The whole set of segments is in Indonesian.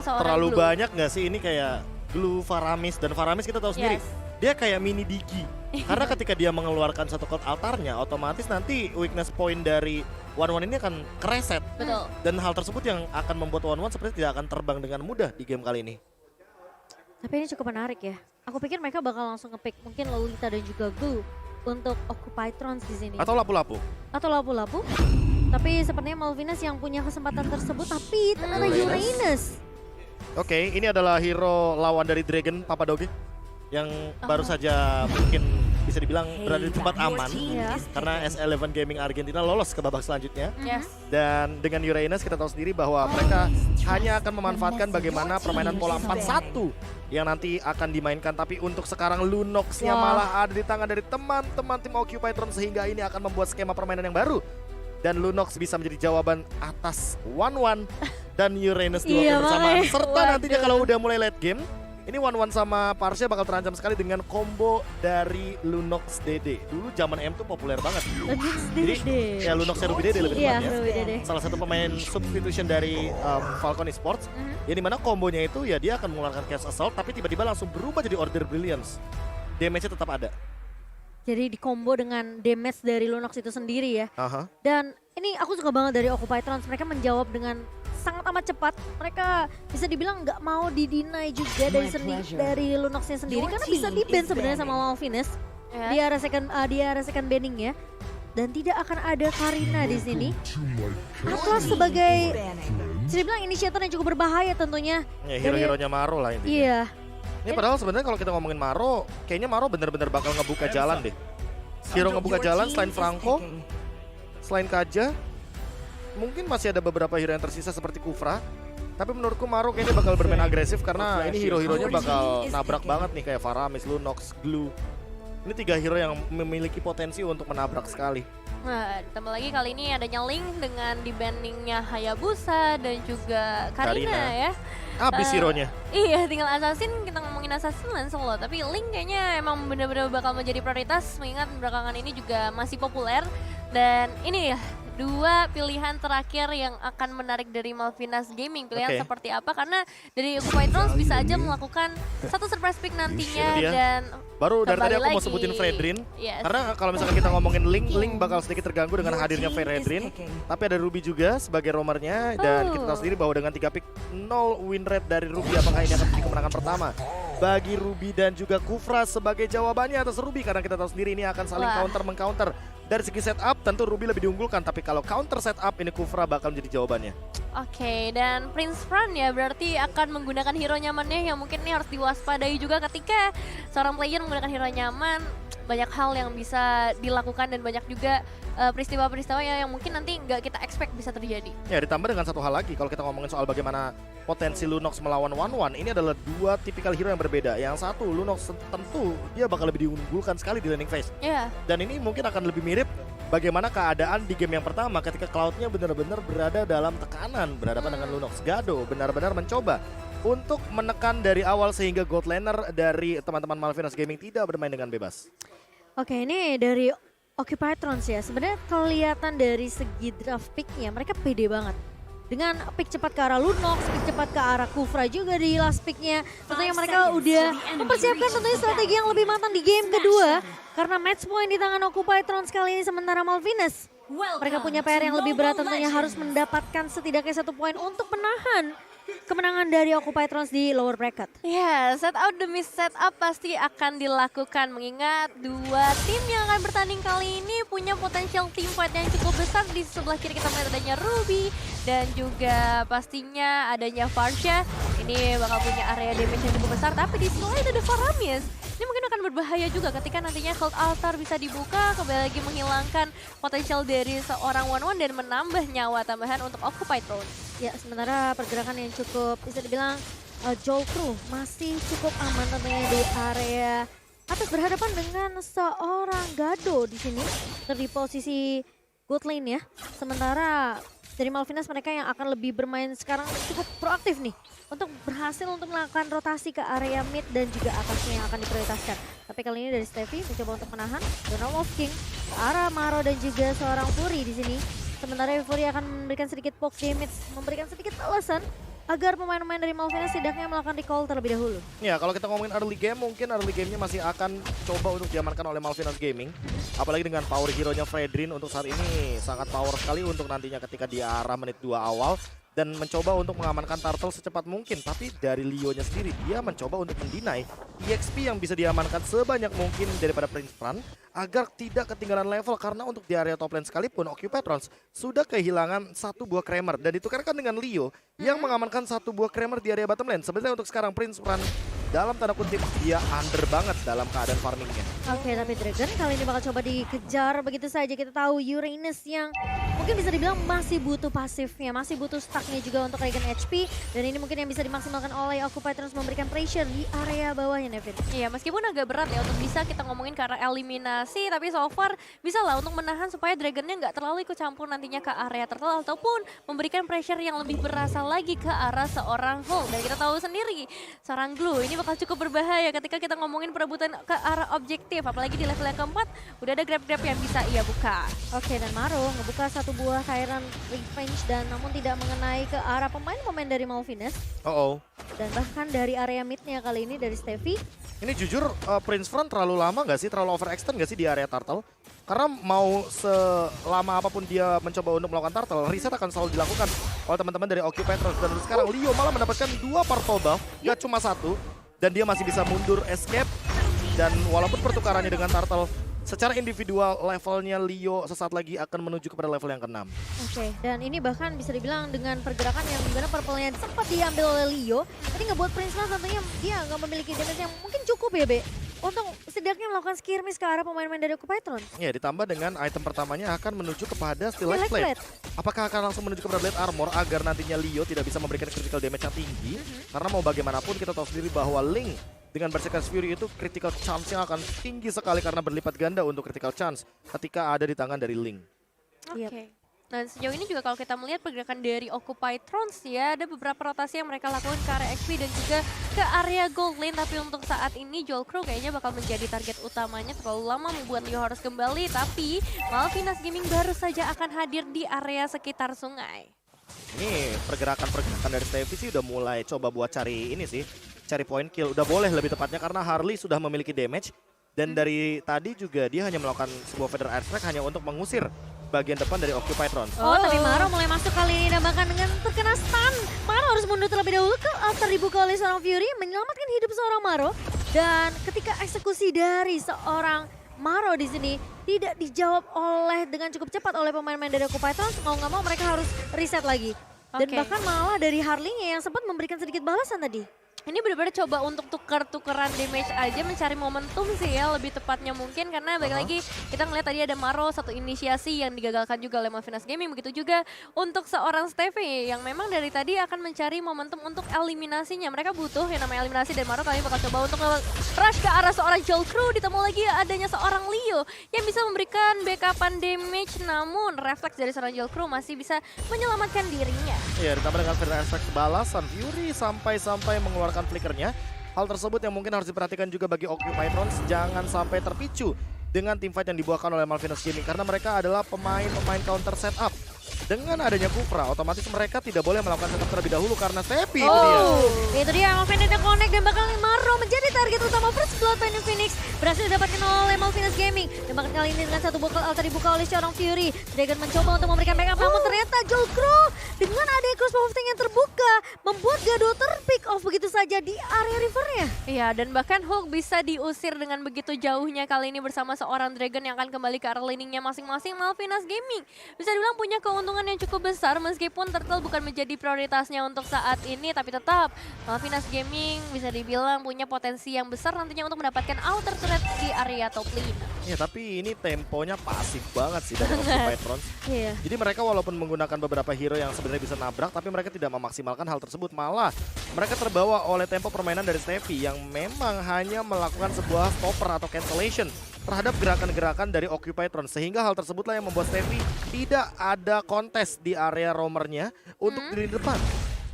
Terlalu banyak nggak sih ini kayak Glue, Faramis, dan Faramis kita tahu sendiri. Dia kayak mini Digi. Karena ketika dia mengeluarkan satu cloud altarnya, otomatis nanti weakness point dari One ini akan kereset. Betul. Dan hal tersebut yang akan membuat One seperti tidak akan terbang dengan mudah di game kali ini. Tapi ini cukup menarik ya. Aku pikir mereka bakal langsung nge-pick mungkin Lolita dan juga Glue untuk Occupy Trons di sini. Atau lapu-lapu. Atau lapu-lapu. Tapi sepertinya Malvinas yang punya kesempatan tersebut, tapi ternyata Uranus. Oke, ini adalah hero lawan dari Dragon Papadoge yang baru saja mungkin bisa dibilang berada di tempat aman karena S11 Gaming Argentina lolos ke babak selanjutnya. Dan dengan Uranus kita tahu sendiri bahwa mereka hanya akan memanfaatkan bagaimana permainan pola 4-1 yang nanti akan dimainkan. Tapi untuk sekarang Lunox-nya malah ada di tangan dari teman-teman tim Occupy Throne sehingga ini akan membuat skema permainan yang baru. Dan Lunox bisa menjadi jawaban atas One dan Uranus dua bersamaan. Serta nantinya kalau udah mulai late game, ini One sama Parsia bakal terancam sekali dengan combo dari Lunox Dede. Dulu zaman M tuh populer banget. Jadi ya Lunox Ruby Dede lebih tepatnya. Salah satu pemain substitution dari Falcon Esports. Yang dimana kombonya itu ya dia akan mengeluarkan Chaos Assault tapi tiba-tiba langsung berubah jadi Order Brilliance. Damage-nya tetap ada. Jadi di combo dengan damage dari Lunox itu sendiri ya. Dan ini aku suka banget dari Occupy Trons. Mereka menjawab dengan sangat amat cepat. Mereka bisa dibilang nggak mau di-deny juga dari Lunox-nya sendiri. Karena bisa di-ban sebenarnya sama Malvinas. Di area second banning ya. Dan tidak akan ada Karina di sini. Atlas sebagai bisa dibilang inisiator yang cukup berbahaya tentunya. Ya, hero-heronya Maro lah intinya. Iya. Ini padahal sebenarnya kalau kita ngomongin Maro, kayaknya Maro bener-bener bakal ngebuka jalan deh. Hero ngebuka jalan selain Franco, selain Kaja, mungkin masih ada beberapa hero yang tersisa seperti Kufra. Tapi menurutku Maro kayaknya bakal bermain agresif karena ini hero-heronya bakal nabrak banget nih kayak Faramis, Lunox, Glue. Ini 3 hero yang memiliki potensi untuk menabrak sekali. Nah, ditambah lagi kali ini adanya Link dengan dibandingnya Hayabusa dan juga Karina ya. Habis hero-nya. Iya, tinggal Assassin, kita ngomongin Assassin langsung loh. Tapi Link kayaknya emang benar-benar bakal menjadi prioritas mengingat belakangan ini juga masih populer. Dan ini ya, 2 pilihan terakhir yang akan menarik dari Malvinas Gaming. Pilihan seperti apa? Karena dari Occupy Throne bisa aja melakukan satu surprise pick nantinya dan baru dari tadi aku mau sebutin Fredrin. Karena kalau misalkan kita ngomongin Link bakal sedikit terganggu dengan hadirnya Fredrin. Tapi ada Ruby juga sebagai roamernya dan kita tahu sendiri bahwa dengan 3 pick 0 win rate dari Ruby, apakah ini akan menjadi kemenangan pertama bagi Ruby dan juga Kufra sebagai jawabannya atas Ruby, karena kita tahu sendiri ini akan saling counter-mengcounter. Dari segi setup tentu Ruby lebih diunggulkan, tapi kalau counter setup ini Kufra bakal menjadi jawabannya. Oke, dan Prince Fran ya berarti akan menggunakan hero nyamannya yang mungkin ini harus diwaspadai juga ketika seorang player menggunakan hero nyaman. Banyak hal yang bisa dilakukan dan banyak juga peristiwa-peristiwa yang mungkin nanti nggak kita expect bisa terjadi. Ya, ditambah dengan satu hal lagi, kalau kita ngomongin soal bagaimana potensi Lunox melawan One, ini adalah 2 tipikal hero yang berbeda. Yang satu, Lunox tentu dia bakal lebih diunggulkan sekali di laning phase. Dan ini mungkin akan lebih mirip bagaimana keadaan di game yang pertama ketika Cloud-nya benar-benar berada dalam tekanan berhadapan dengan Lunox. Gado benar-benar mencoba untuk menekan dari awal sehingga gold laner dari teman-teman Malvinas Gaming tidak bermain dengan bebas. Oke, ini dari Occupy Trons ya. Sebenarnya kelihatan dari segi draft picknya mereka pede banget. Dengan pick cepat ke arah Lunox, pick cepat ke arah Kufra juga di last picknya. Tentunya mereka udah mempersiapkan tentunya strategi yang lebih matang di game kedua. Karena match point di tangan Occupy Trons kali ini sementara Malvinas. Mereka punya PR yang lebih berat tentunya harus mendapatkan setidaknya 1 poin untuk menahan kemenangan dari Occupy Trons di lower bracket. Ya, setup demi setup pasti akan dilakukan mengingat 2 tim yang akan bertanding kali ini punya potensial team fight yang cukup besar. Di sebelah kiri kita melihat adanya Ruby dan juga pastinya adanya Farsha. Ini bakal punya area damage yang cukup besar, tapi di sebelah itu ada Faramis. Ini mungkin akan berbahaya juga ketika nantinya Cloud Altar bisa dibuka, kembali lagi menghilangkan potensial dari seorang One dan menambah nyawa tambahan untuk Occupy Throne. Ya, sementara pergerakan yang cukup bisa dibilang Joel Crew masih cukup aman tentunya di area atas berhadapan dengan seorang Gado di sini di posisi good lane ya. Sementara dari Malvinas mereka yang akan lebih bermain sekarang cukup proaktif nih untuk berhasil untuk melakukan rotasi ke area mid dan juga atasnya yang akan diprioritaskan. Tapi kali ini dari Steffi mencoba untuk menahan Donald of King ke arah Maro dan juga seorang Fury di sini. Sementara Fury akan memberikan sedikit poke damage, memberikan sedikit alasan agar pemain-pemain dari Malvinas setidaknya melakukan recall terlebih dahulu. Ya, kalau kita ngomongin early game, mungkin early game-nya masih akan coba untuk diamankan oleh Malvinas Gaming. Apalagi dengan power hero-nya Fredrin untuk saat ini sangat power sekali untuk nantinya ketika di arah menit 2 awal. Dan mencoba untuk mengamankan Turtle secepat mungkin. Tapi dari Leo-nya sendiri, dia mencoba untuk mendinai EXP yang bisa diamankan sebanyak mungkin daripada Prince Fran agar tidak ketinggalan level. Karena untuk di area top lane sekalipun, Occupatrons sudah kehilangan satu buah Kramer. Dan ditukarkan dengan Leo yang mengamankan satu buah Kramer di area bottom lane. Sebenarnya untuk sekarang Prince Fran dalam tanda kutip dia under banget dalam keadaan farmingnya. Oke, tapi Dragon kali ini bakal coba dikejar begitu saja. Kita tahu Uranus yang mungkin bisa dibilang masih butuh pasifnya, masih butuh stacknya juga untuk regen HP. Dan ini mungkin yang bisa dimaksimalkan oleh Occupatrons memberikan pressure di area bawahnya, Nevin. Iya, meskipun agak berat ya untuk bisa kita ngomongin ke arah eliminasi, tapi so far bisa lah untuk menahan supaya Dragonnya nggak terlalu ikut campur nantinya ke area Turtle ataupun memberikan pressure yang lebih berasa lagi ke arah seorang Hulk. Dan kita tahu sendiri, seorang Glue ini bakal cukup berbahaya ketika kita ngomongin perebutan ke arah objektif. Apalagi di level yang keempat, udah ada grab-grab yang bisa ia buka. Oke, dan Maro ngebuka satu buah Tyrant Revenge dan namun tidak mengenai ke arah pemain-pemain dari Malvinas. Dan bahkan dari area midnya kali ini dari Steffi. Ini jujur Prince Fran terlalu lama nggak sih? Terlalu overextend nggak sih di area Turtle? Karena mau selama apapun dia mencoba untuk melakukan Turtle, reset akan selalu dilakukan oleh teman-teman dari Occupatrons. Dan sekarang Leo malah mendapatkan 2 purple buff, nggak cuma 1. Dan dia masih bisa mundur escape. Dan walaupun pertukarannya dengan Turtle, secara individual levelnya Leo sesaat lagi akan menuju kepada level yang ke-6. Oke, dan ini bahkan bisa dibilang dengan pergerakan yang dimana purple-nya sempat diambil oleh Leo, tapi ngebuat Prince Fran tentunya dia nggak memiliki damage yang mungkin cukup ya, Be, untuk setidaknya melakukan skirmish ke arah pemain-pemain dari Occupatrons. Ya, ditambah dengan item pertamanya akan menuju kepada Steelite Plate. Apakah akan langsung menuju kepada Blade Armor agar nantinya Leo tidak bisa memberikan critical damage yang tinggi? Karena mau bagaimanapun kita tahu sendiri bahwa Link dengan Berserker's Fury itu critical chance-nya akan tinggi sekali karena berlipat ganda untuk critical chance ketika ada di tangan dari Link. Oke. Nah, sejauh ini juga kalau kita melihat pergerakan dari Occupatrons ya, ada beberapa rotasi yang mereka lakukan ke area XP dan juga ke area gold lane. Tapi untuk saat ini Jolcrow kayaknya bakal menjadi target utamanya. Terlalu lama membuat Leo harus kembali, tapi Malvinas Gaming baru saja akan hadir di area sekitar sungai. Ini pergerakan-pergerakan dari Steffi sih udah mulai coba buat cari ini sih, cari point kill. Udah boleh lebih tepatnya karena Harley sudah memiliki damage. Dan dari tadi juga dia hanya melakukan sebuah Feather Airstrike hanya untuk mengusir bagian depan dari Occupatrons. Tapi Maro mulai masuk kali ini dan bahkan dengan terkena stun. Maro harus mundur terlebih dahulu ke altar dibuka oleh seorang Fury menyelamatkan hidup seorang Maro. Dan ketika eksekusi dari seorang Maro di sini tidak dijawab oleh dengan cukup cepat oleh pemain-pemain dari Occupatrons, mau nggak mau mereka harus reset lagi. Dan bahkan malah dari Harley-nya yang sempat memberikan sedikit balasan tadi. Ini benar-benar coba untuk tukar-tukeran damage aja, mencari momentum sih ya lebih tepatnya mungkin. Karena balik lagi kita ngeliat tadi ada Maro, satu inisiasi yang digagalkan juga oleh Malvinas Gaming. Begitu juga untuk seorang Steffi yang memang dari tadi akan mencari momentum untuk eliminasinya. Mereka butuh yang namanya eliminasi dan Maro kali ini bakal coba untuk rush ke arah seorang Jolcrow. Ditemu lagi adanya seorang Leo yang bisa memberikan backupan damage. Namun refleks dari seorang Jolcrow masih bisa menyelamatkan dirinya. Iya, ditambah dengan Feather Airstrike balasan Fury sampai mengeluarkan flickernya. Hal tersebut yang mungkin harus diperhatikan juga bagi Occupatrons, jangan sampai terpicu dengan teamfight yang dibuahkan oleh Malvinas Gaming karena mereka adalah pemain counter setup. Dengan adanya Kufra, otomatis mereka tidak boleh melakukan setup terlebih dahulu karena Steffi itu dia. Itu dia, Malvinas connect dan bakal Maro menjadi target utama First Blood Phoenix. Berhasil didapatkan oleh Malvinas Gaming. Dan bahkan kali ini dengan satu buah altar dibuka oleh seorang Fury. Dragon mencoba untuk memberikan backup, namun ternyata Jolcrow dengan adanya crossbow tank yang terbuka membuat Gado terpick off begitu saja di area rivernya. Iya, dan bahkan Hulk bisa diusir dengan begitu jauhnya kali ini bersama seorang Dragon yang akan kembali ke arah laningnya masing-masing. Malvinas Gaming bisa dibilang punya keuntungan yang cukup besar meskipun Turtle bukan menjadi prioritasnya untuk saat ini, tapi tetap Malvinas Gaming bisa dibilang punya potensi yang besar nantinya untuk mendapatkan outer turret di area top lane. Ya, tapi ini temponya pasif banget sih dari Occupatrons. Iya. Jadi mereka walaupun menggunakan beberapa hero yang sebenarnya bisa nabrak, tapi mereka tidak memaksimalkan hal tersebut. Malah mereka terbawa oleh tempo permainan dari Steffi yang memang hanya melakukan sebuah stopper atau cancellation terhadap gerakan-gerakan dari Occupatrons. Sehingga hal tersebutlah yang membuat Steffi tidak ada kontes di area roamernya untuk di depan.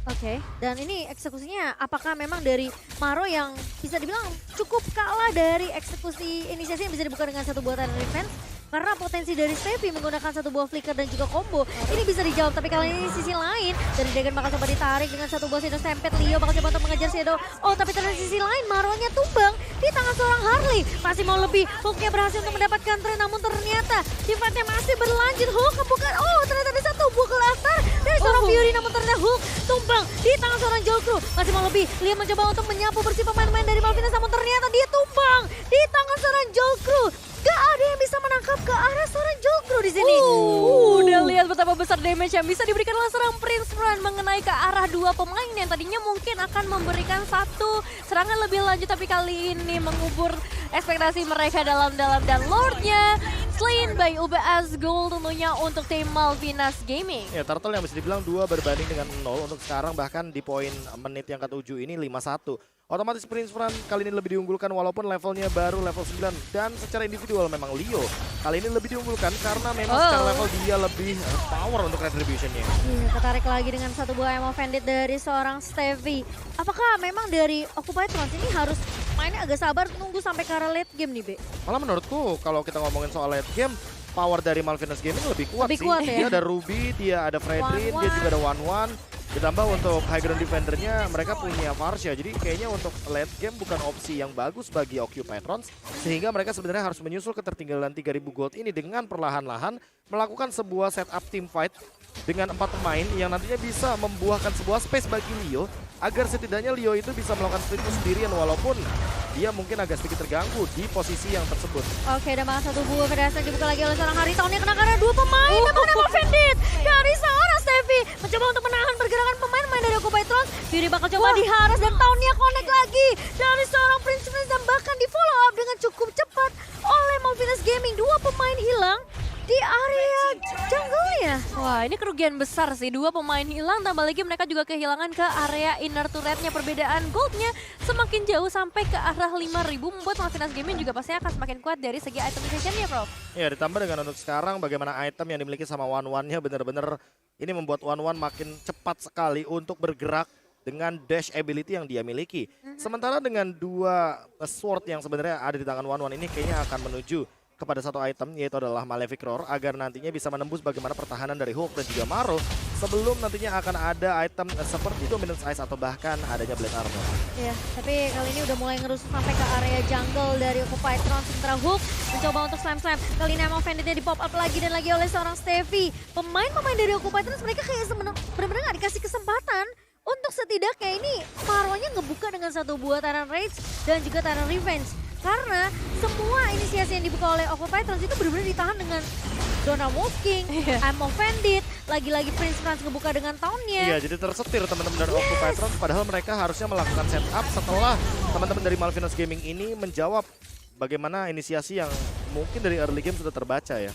Oke, dan ini eksekusinya apakah memang dari Maro yang bisa dibilang cukup kalah dari eksekusi inisiasi yang bisa dibuka dengan satu buatan defense? Karena potensi dari Steffi menggunakan satu buah flicker dan juga combo ini bisa dijawab. Tapi kali ini sisi lain dari Dragon bakal coba ditarik dengan satu buah Shadow Stampede. Leo bakal coba untuk mengejar Shadow. Oh tapi ternyata sisi lain Maronya tumbang di tangan seorang Harley. Masih mau lebih, Hooknya berhasil untuk mendapatkan trade. Namun ternyata teamfightnya masih berlanjut. Hook kebuka, oh ternyata ada satu buah klaster dari seorang Fury. Namun ternyata Hook tumbang di tangan seorang Jolkru. Masih mau lebih, Leo mencoba untuk menyapu bersih pemain-pemain dari Malvinas. Namun ternyata dia tumbang di tangan seorang Jolkru. Gak ada yang bisa menangkap ke arah seorang Jolkru di sini. Udah lihat betapa besar damage yang bisa diberikan oleh seorang Prince Run mengenai ke arah dua pemain yang tadinya mungkin akan memberikan satu serangan lebih lanjut, tapi kali ini mengubur ekspektasi mereka dalam-dalam. Dan Lordnya slain by UBS Gold tentunya untuk tim Malvinas Gaming. Ya, Turtle yang bisa dibilang 2 berbanding dengan 0 untuk sekarang, bahkan di poin menit yang ke-7 ini 5-1. Otomatis Prince Run kali ini lebih diunggulkan walaupun levelnya baru level 9. Dan secara individual memang Leo kali ini lebih diunggulkan karena memang secara level dia lebih power untuk retribution-nya. Iya, ketarik lagi dengan satu buah Emo Bandit dari seorang Steffi. Apakah memang dari Occupied Trons ini harus mainnya agak sabar nunggu sampai ke arah late game nih, Be? Malah menurutku kalau kita ngomongin soal late game, power dari Malvinas Gaming lebih kuat Lebih sih. kuat ya? Dia ada Ruby, dia ada Fredrin, dia juga ada One. Ditambah untuk high ground defendernya mereka punya Varsha. Jadi kayaknya untuk late game bukan opsi yang bagus bagi Occupied Trons. Sehingga mereka sebenarnya harus menyusul ketertinggalan 3000 gold ini dengan perlahan-lahan melakukan sebuah setup team fight dengan 4 pemain yang nantinya bisa membuahkan sebuah space bagi Leo agar setidaknya Leo itu bisa melakukan split sendirian walaupun dia mungkin agak sedikit terganggu di posisi yang tersebut. Oke, dan malah satu buah berhasil dibuka lagi oleh seorang Harry. Tahunnya kena karena 2 pemain. Namun Emo Bandit dari seorang Steffi mencoba untuk menahan pergerakan pemain-pemain dari Occupied Trons. Fury bakal coba diharas dan tahunnya connect lagi dari seorang Prince Prince dan bahkan di follow up dengan cukup cepat oleh Malvinas Gaming. 2 pemain hilang di area jungle-nya. Wah, ini kerugian besar sih. 2 pemain hilang, tambah lagi mereka juga kehilangan ke area inner turret-nya. Perbedaan goldnya semakin jauh sampai ke arah 5.000, membuat Malvinas Gaming juga pastinya akan semakin kuat dari segi itemization-nya, Prof. Ya, ditambah dengan untuk sekarang bagaimana item yang dimiliki sama One-One-nya benar-benar ini membuat One-One makin cepat sekali untuk bergerak dengan dash ability yang dia miliki. Sementara dengan 2 sword yang sebenarnya ada di tangan One-One ini kayaknya akan menuju kepada satu item, yaitu adalah Malefic Roar, agar nantinya bisa menembus bagaimana pertahanan dari Hulk dan juga Maro sebelum nantinya akan ada item seperti Dominance Ice atau bahkan adanya Blade Armor. Iya, tapi kali ini udah mulai ngerusuk sampai ke area jungle dari Occupied Trons. Sementara Hulk mencoba untuk slam-slam. Kali ini Emo Banditnya di pop up lagi dan lagi oleh seorang Steffi. Pemain-pemain dari Occupied Trons mereka kayak benar-benar gak dikasih kesempatan untuk setidaknya ini Maronya ngebuka dengan satu buah Tyrant Rage dan juga Tyrant Revenge. Karena semua inisiasi yang dibuka oleh Occupied Trons itu benar-benar ditahan dengan Donald Wolfking, Emo Bandit, lagi-lagi Prince Franz ngebuka dengan tahunnya. Iya, jadi tersetir teman-teman dari Occupied Trons, padahal mereka harusnya melakukan setup setelah teman-teman dari Malvinas Gaming ini menjawab bagaimana inisiasi yang mungkin dari early game sudah terbaca ya.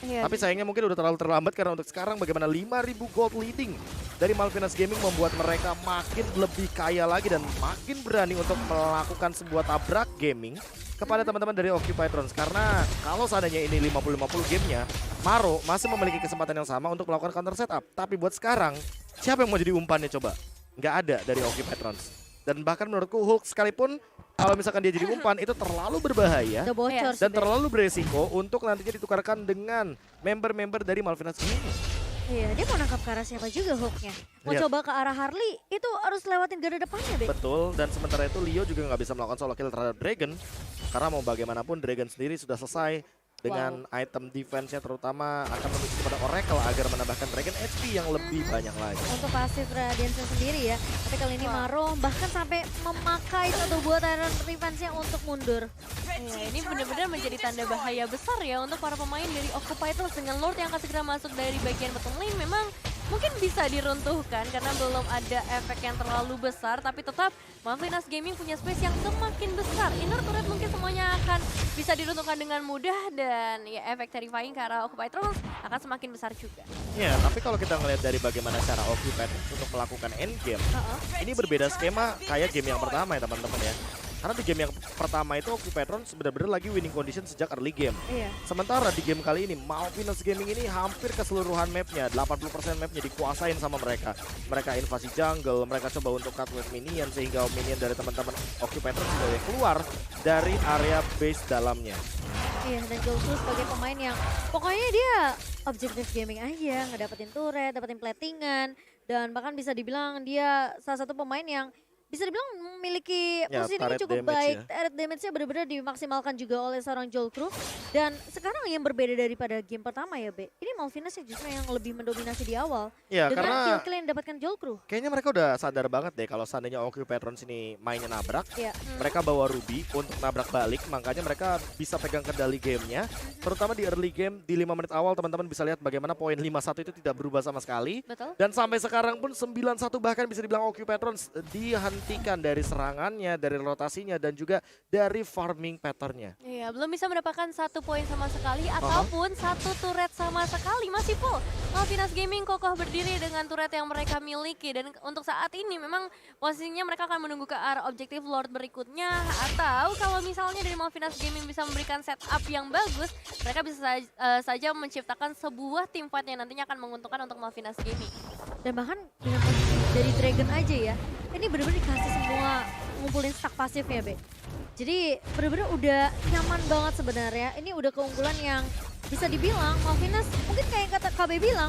Tapi sayangnya mungkin udah terlalu terlambat karena untuk sekarang bagaimana 5.000 gold leading dari Malvinas Gaming membuat mereka makin lebih kaya lagi dan makin berani untuk melakukan sebuah tabrak gaming kepada teman-teman dari Occupied Trons. Karena kalau seandainya ini 50-50 gamenya, Maro masih memiliki kesempatan yang sama untuk melakukan counter setup. Tapi buat sekarang, siapa yang mau jadi umpannya coba? Nggak ada dari Occupied Trons. Dan bahkan menurutku Hulk sekalipun kalau misalkan dia jadi umpan itu terlalu berbahaya Udah bocor dan terlalu beresiko untuk nantinya ditukarkan dengan member-member dari Malvinas Gaming. Iya, dia mau nangkap ke arah siapa juga Hulknya. Mau Lihat. coba ke arah Harley, itu harus lewatin garda depannya, Be. Betul, dan sementara itu Leo juga nggak bisa melakukan solo kill terhadap Dragon karena mau bagaimanapun Dragon sendiri sudah selesai dengan item defense-nya, terutama akan menuju kepada Oracle agar menambahkan Dragon HP yang lebih banyak lagi. Untuk pasif Radiance sendiri ya. Tapi kali ini Maro bahkan sampai memakai satu buah Tyrant Revenge-nya untuk mundur. Ini benar-benar menjadi tanda bahaya besar ya untuk para pemain dari Occupied Trons dengan Lord yang akan segera masuk dari bagian bottom lane. Memang mungkin bisa diruntuhkan karena belum ada efek yang terlalu besar, tapi tetap Malvinas Gaming punya space yang semakin besar. Inner turret mungkin semuanya akan bisa diruntuhkan dengan mudah dan ya efek terrifying ke arah Occupied Trons akan semakin besar juga. Ya, tapi kalau kita ngelihat dari bagaimana cara Occupied untuk melakukan endgame, ini berbeda skema kayak game yang pertama ya teman-teman ya. Karena di game yang pertama itu Occupied Trons benar-benar lagi winning condition sejak early game. Sementara di game kali ini Malvinas Gaming ini hampir keseluruhan mapnya, 80% mapnya dikuasain sama mereka. Mereka invasi jungle, mereka coba untuk cut with minion sehingga minion dari teman-teman Occupied Trons sudah keluar dari area base dalamnya. Iya, dan Jolkru sebagai pemain yang pokoknya dia objektif gaming aja, ngedapetin turret, dapetin platingan, dan bahkan bisa dibilang dia salah satu pemain yang bisa dibilang memiliki Ya, positioning turret cukup damage baik. ya. Turret damage-nya benar-benar dimaksimalkan juga oleh seorang Jolkru. Dan sekarang yang berbeda daripada game pertama ya, Be. Ini Malvinas yang justru yang lebih mendominasi di awal. Ya, Dengan karena kill-kill yang didapatkan Jolkru. kayaknya mereka udah sadar banget deh kalau seandainya OQ Patrons ini mainnya nabrak, Iya. mereka bawa Ruby untuk nabrak balik, makanya mereka bisa pegang kendali gamenya. Terutama di early game, di 5 menit awal teman-teman bisa lihat bagaimana poin 5-1 itu tidak berubah sama sekali. Betul. Dan sampai sekarang pun 9-1 bahkan bisa dibilang OQ Patrons dihentikan dari serangannya, dari rotasinya, dan juga dari farming patternnya. Iya, belum bisa mendapatkan 1 poin sama sekali ataupun 1 turret sama sekali. Masih full. Malvinas Gaming kokoh berdiri dengan turret yang mereka miliki. Dan untuk saat ini memang posisinya mereka akan menunggu ke arah objektif Lord berikutnya. Atau kalau misalnya dari Malvinas Gaming bisa memberikan setup yang bagus, mereka bisa saja menciptakan sebuah team fight yang nantinya akan menguntungkan untuk Malvinas Gaming. Dan bahkan dengan posisi dari Dragon aja ya, ini bener-bener dikasih semua ngumpulin stack pasifnya, Be. Jadi bener-bener udah nyaman banget sebenarnya. Ini udah keunggulan yang bisa dibilang Malvinas mungkin kayak kata KB bilang,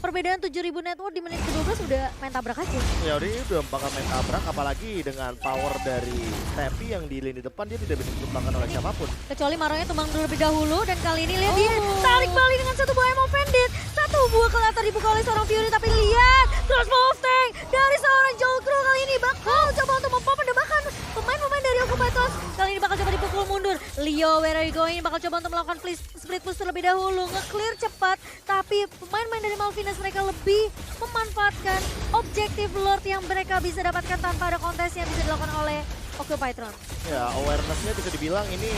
perbedaan 7.000 network di menit ke-12 udah main tabrak aja. Ya udah ini udah bakal main tabrak, apalagi dengan power dari Tepi yang di lini depan dia tidak bisa ditumbangkan oleh siapapun. Kecuali Maronya tumbang terlebih dahulu dan kali ini lihat dia tarik balik dengan satu buah Emo Bandit. Satu buah kelihatan dibuka oleh seorang Fury, tapi lihat crossbow of tank dari seorang Jolkru kali ini bakal coba untuk mempop dan bahkan pemain-pemain dari Occupy Toss kali ini bakal coba dipukul mundur. Leo, where are you going? Bakal coba untuk melakukan split push terlebih dahulu, nge-clear cepat, tapi pemain-pemain dari Malvinas mereka lebih memanfaatkan objektif Lord yang mereka bisa dapatkan tanpa ada kontes yang bisa dilakukan oleh Occupy Tron. Ya, awareness-nya bisa dibilang ini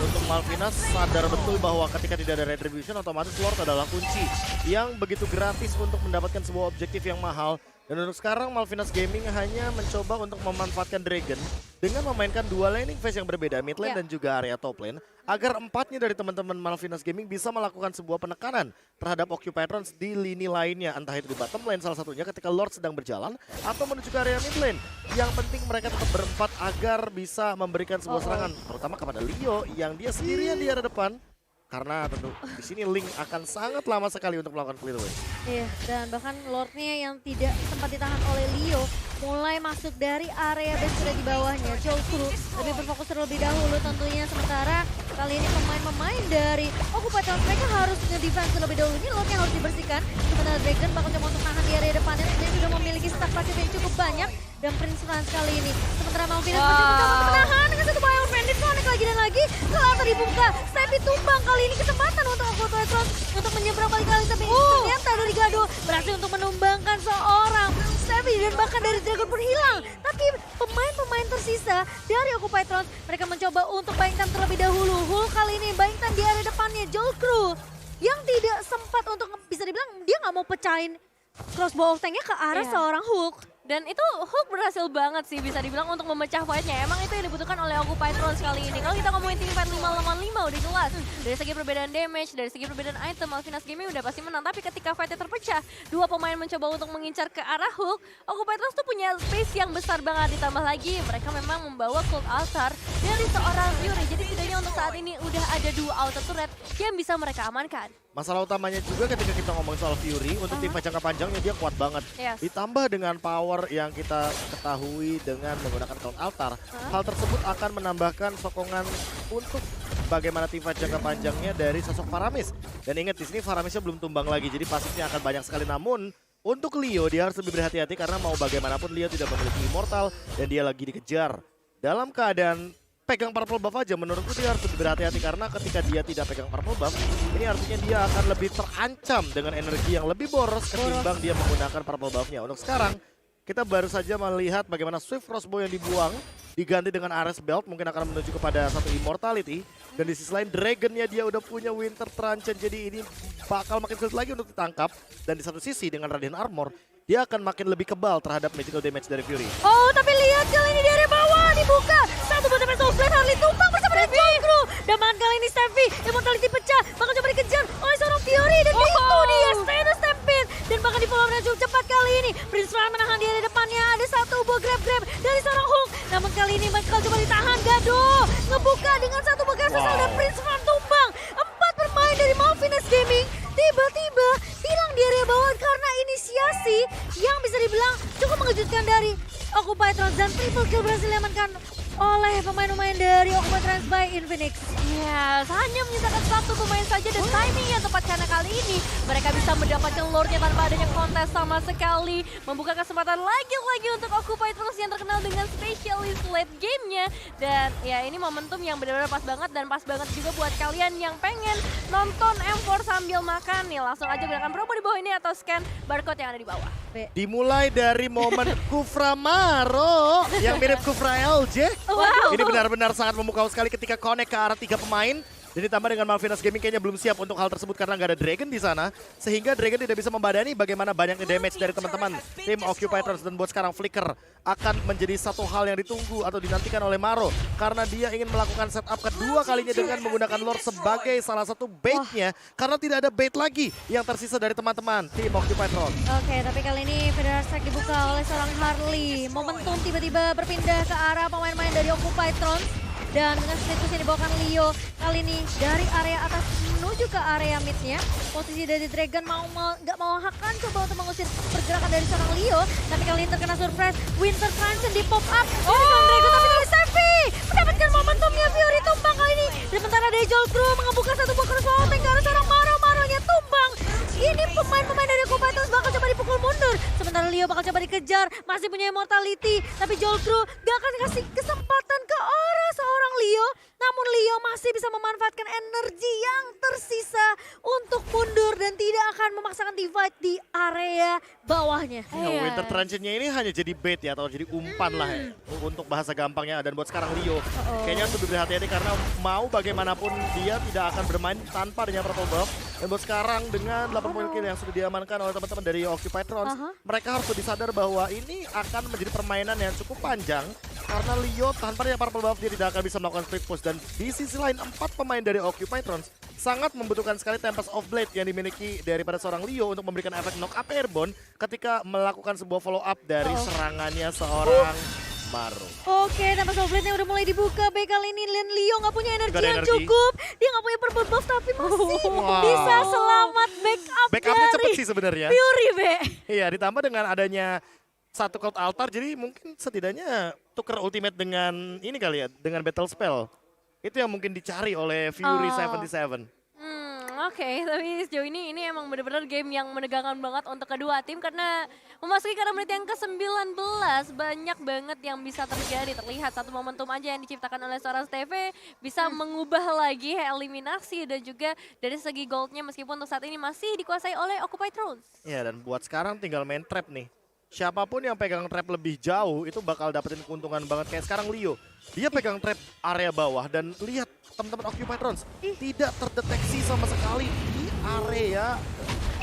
untuk Malvinas sadar betul bahwa ketika tidak ada retribution otomatis Lord adalah kunci yang begitu gratis untuk mendapatkan sebuah objektif yang mahal. Dan untuk sekarang Malvinas Gaming hanya mencoba untuk memanfaatkan Dragon dengan memainkan dua laning phase yang berbeda, mid lane dan juga area top lane, agar empatnya dari teman-teman Malvinas Gaming bisa melakukan sebuah penekanan terhadap OQ Patrons di lini lainnya, entah itu di bottom lane salah satunya ketika Lord sedang berjalan atau menuju ke area mid lane. Yang penting mereka tetap berempat agar bisa memberikan sebuah serangan, terutama kepada Leo yang dia sendirian di area depan. Karena tentu di sini Link akan sangat lama sekali untuk melakukan clear away. Iya, dan bahkan Lordnya yang tidak sempat ditahan oleh Leo mulai masuk dari area base sudah di bawahnya. Jolkru lebih berfokus terlebih dahulu tentunya, sementara kali ini pemain-pemain dari Occupy Town mereka harus nge-defense terlebih dahulu. Ini Lord yang harus dibersihkan. Sementara Dragon bakal coba untuk nahan di area depannya, tentunya sudah memiliki stack pasif yang cukup banyak dan Prince France kali ini. Sementara Malvinas masih mencoba untuk menahan dengan satu Wild Bandit, connect lagi dan lagi. Kelihatan dibuka, Steffi tumbang kali ini, kesempatan untuk Occupy Town untuk menyeberang balik kali, tapi ternyata dari Gado berhasil untuk menumbangkan seorang Steffi dan bahkan dari Dragon pun hilang. Tapi pemain-pemain tersisa dari Occupy Tron mereka mencoba untuk Bangtan terlebih dahulu. Hulk kali ini Bangtan di area depannya, Jolkru yang tidak sempat untuk bisa dibilang dia nggak mau pecahin crossbow tanknya ke arah seorang Hulk. Dan itu Hulk berhasil banget sih bisa dibilang untuk memecah fight-nya. Emang itu yang dibutuhkan oleh Occupy Tron kali ini. Kalau kita ngomongin team fight 5 lawan 5 udah jelas. Dari segi perbedaan damage, dari segi perbedaan item, Malvinas Gaming udah pasti menang. Tapi ketika fight-nya terpecah, dua pemain mencoba untuk mengincar ke arah Hulk. Occupy Tron tuh punya space yang besar banget. Ditambah lagi mereka memang membawa Cult Altar dari seorang Fury. Jadi setidaknya untuk saat ini udah ada 2 auto turret yang bisa mereka amankan. Masalah utamanya juga ketika kita ngomong soal Fury, untuk tim fight jangka panjangnya dia kuat banget. Yes. Ditambah dengan power yang kita ketahui dengan menggunakan Cult Altar, hal tersebut akan menambahkan sokongan untuk bagaimana tim fight jangka panjangnya dari sosok Faramis. Dan ingat di sini Faramisnya belum tumbang lagi, jadi pasifnya akan banyak sekali. Namun untuk Leo dia harus lebih berhati-hati karena mau bagaimanapun Leo tidak memiliki immortal dan dia lagi dikejar. Dalam keadaan pegang purple buff aja, menurutku dia harus lebih berhati-hati karena ketika dia tidak pegang purple buff, ini artinya dia akan lebih terancam dengan energi yang lebih boros ketimbang dia menggunakan purple buffnya. Untuk sekarang, kita baru saja melihat bagaimana Swift Crossbow yang dibuang diganti dengan Ares Belt mungkin akan menuju kepada satu immortality. Dan di sisi lain Dragonnya dia udah punya Winter Truncheon, jadi ini bakal makin sulit lagi untuk ditangkap. Dan di satu sisi dengan Radiant Armor, dia akan makin lebih kebal terhadap magical damage dari Fury. Oh, tapi lihat kali ini dari bawah dibuka. Satu buat damage Soulflame, Harley tumbang bersama dengan Jolkru. Dan bahkan kali ini Steffi, immortality pecah, bakal coba dikejar oleh seorang Fury. Dan itu dia, Status Stampede. Dan bahkan di follow up cukup cepat kali ini. Prince Run menahan dia di depannya, ada satu buah grab-grab dari seorang Hulk. Namun kali ini bakal coba ditahan, Gado ngebuka dengan satu buah gas dan Prince Run Malvinas Gaming tiba-tiba hilang di area bawah karena inisiasi yang bisa dibilang cukup mengejutkan dari Occupy Trans dan triple kill berhasil diamankan oleh pemain-pemain dari Occupy Trans by Infinix. Ya, hanya menyisakan satu pemain saja dan timing yang tepat karena kali ini mereka bisa mendapatkan lordnya tanpa adanya kontes sama sekali. Membuka kesempatan lagi-lagi untuk Occupy Trans yang terkenal dengan specialist late game-nya. Dan ya ini momentum yang benar-benar pas banget dan pas banget juga buat kalian yang pengen nonton M4 sambil makan nih. Langsung aja gunakan promo di bawah ini atau scan barcode yang ada di bawah. Dimulai dari momen Kufra Maro yang mirip Kufra LJ. Wow. Ini benar-benar sangat memukau sekali ketika connect ke arah 3 pemain. Dan ditambah dengan Malvinas Gaming kayaknya belum siap untuk hal tersebut karena nggak ada Dragon di sana. Sehingga Dragon tidak bisa membadani bagaimana banyaknya damage dari teman-teman tim Occupy Trans. Dan buat sekarang Flicker akan menjadi satu hal yang ditunggu atau dinantikan oleh Maro. Karena dia ingin melakukan setup kedua kalinya dengan menggunakan Lord sebagai salah satu baitnya. Karena tidak ada bait lagi yang tersisa dari teman-teman tim Occupy Trans. Oke, tapi kali ini Federal Strike dibuka oleh seorang Harley. Momentum tiba-tiba berpindah ke arah pemain-pemain dari Occupy Trans. Dan dengan status yang dibawakan Leo kali ini dari area atas menuju ke area midnya. Posisi dari Dragon nggak mau akan coba untuk mengusir pergerakan dari seorang Leo. Tapi kali ini terkena surprise. Winter Transcend di pop up. Dragon tapi dari Sevi mendapatkan momentumnya. Fury tumbang kali ini. Dan sementara dari Jolcrew mengebuka satu buah crossbow ke arah seorang Maro. Maronya tumbang. Ini pemain-pemain dari Occupy Trans bakal coba dipukul mundur. Sementara Leo bakal coba dikejar. Masih punya immortality. Tapi Jolcrew gak akan kasih kesempatan ke arah seorang Leo. Namun Leo masih bisa memanfaatkan energi yang tersisa untuk mundur dan tidak akan memaksakan divide di area bawahnya. Ya, Winter Transcend-nya ini hanya jadi bait ya atau jadi umpan lah ya, untuk bahasa gampangnya. Dan buat sekarang Leo kayaknya harus lebih berhati-hati karena mau bagaimanapun dia tidak akan bermain tanpa adanya purple buff. Dan buat sekarang dengan 8 poin kill yang sudah diamankan oleh teman-teman dari Occupy Trans, mereka harus lebih sadar bahwa ini akan menjadi permainan yang cukup panjang. Karena Leo tanpa adanya purple buff dia tidak akan bisa melakukan split push. Dan di sisi lain 4 pemain dari Occupy Trans sangat membutuhkan sekali Tempest of Blade yang dimiliki daripada seorang Leo untuk memberikan efek knock up airborne ketika melakukan sebuah follow up dari serangannya seorang Maro. Oke, Tempest of Blade-nya udah mulai dibuka. Baik kali ini Leo nggak punya energi yang cukup. Dia nggak punya purple buff tapi masih bisa selamat Backupnya dari cepet sih sebenarnya. Fury, Be. Iya, ditambah dengan adanya satu cloud altar, jadi mungkin setidaknya tuker ultimate dengan ini kali ya, dengan battle spell. Itu yang mungkin dicari oleh Fury 77. Oke, tapi sejauh ini emang benar-benar game yang menegangkan banget untuk kedua tim karena memasuki ke menit yang ke-19 banyak banget yang bisa terjadi. Terlihat satu momentum aja yang diciptakan oleh seorang Steve bisa mengubah lagi eliminasi dan juga dari segi goldnya meskipun untuk saat ini masih dikuasai oleh Occupy Trans. Ya, dan buat sekarang tinggal main trap nih. Siapapun yang pegang trap lebih jauh itu bakal dapetin keuntungan banget. Kayak sekarang Leo, dia pegang trap area bawah dan lihat teman-teman Occupy Trans tidak terdeteksi sama sekali di area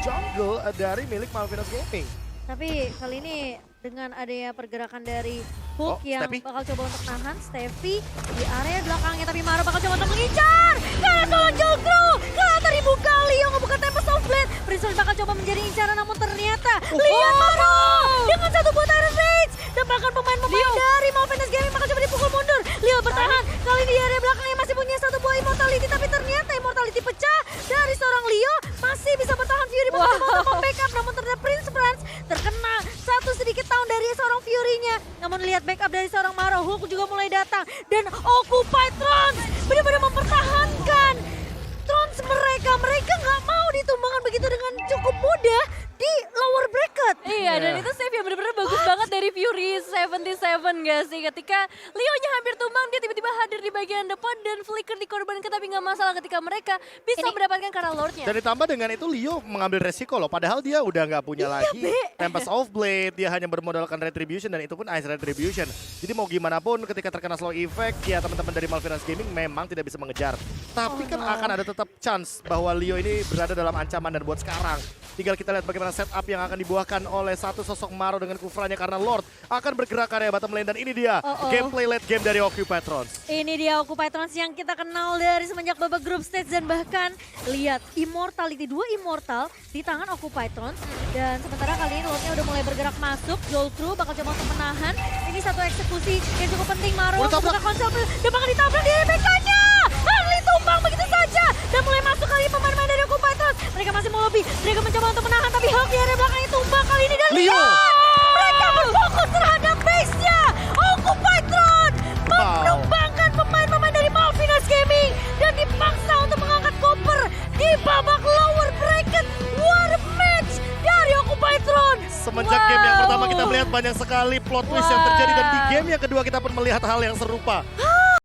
jungle dari milik Malvinas Gaming. Tapi kali ini dengan adanya pergerakan dari Hook yang Steffi bakal coba untuk nahan Steffi di area belakangnya. Tapi Maro bakal coba untuk mengincar. Karena tolong Jolcrew. Kelihatan dibuka. Leo ngebuka Tempest of Blade. Prince bakal coba menjadi incaran namun ternyata lihat Maro dengan satu buah Tyrant Rage. Dan bahkan pemain-pemain dari Malvinas Gaming bakal coba dipukul mundur. Leo bertahan. Kali ini di area belakangnya masih punya satu buah immortality. Tapi ternyata immortality pecah dari seorang Leo. Masih bisa bertahan. Fury bakal coba untuk membackup. Namun ternyata Prince terkena satu sedikit tahun dari seorang Fury-nya. Namun lihat backup dari seorang Maro. Hulk juga mulai datang. Dan Occupy Trans benar-benar mempertahankan Trans mereka. Mereka nggak mau ditumbangkan begitu dengan cukup mudah di lower bracket. Iya, dan itu save yang benar-benar bagus banget dari Fury 77 gak sih? Ketika Leo-nya hampir tumbang, dia tiba-tiba hadir di bagian depan dan Flicker dikorbankan, tapi nggak masalah ketika mereka bisa mendapatkan Kara Lord-nya. Dan ditambah dengan itu Leo mengambil resiko loh, padahal dia udah nggak punya lagi Tempest of Blade, dia hanya bermodalkan Retribution dan itu pun Ice Retribution. Jadi mau gimana pun ketika terkena slow effect, ya teman-teman dari Malvinas Gaming memang tidak bisa mengejar. Tapi kan akan ada tetap chance bahwa Leo ini berada dalam ancaman. Dan buat sekarang, tinggal kita lihat bagaimana setup yang akan dibuahkan oleh satu sosok Maro dengan Kufranya karena Lord akan bergerak ke area bottom lane. Dan ini dia gameplay late game dari Occupy Trans. Ini dia Occupy Trans yang kita kenal dari semenjak babak group stage dan bahkan lihat immortality, 2 immortal di tangan Occupy Trans. Dan sementara kali ini Lordnya udah mulai bergerak masuk. Jolcrew bakal coba untuk menahan. Ini satu eksekusi yang cukup penting. Maro membuka konsol dan bakal ditabrak di BK-nya. Harley tumbang begitu saja dan mulai masuk kali pemain-pemain dari Occupy Mereka masih mau lobby. Mereka mencoba untuk menahan, tapi Hulk di area belakangnya tumbang kali ini. Dan Leo. mereka berfokus terhadap base-nya. Occupytron menumbangkan pemain-pemain dari Malvinas Gaming. Dan dipaksa untuk mengangkat koper di babak lower bracket. What a match dari Occupytron. Semenjak game yang pertama kita melihat banyak sekali plot twist yang terjadi dan di game yang kedua kita pun melihat hal yang serupa.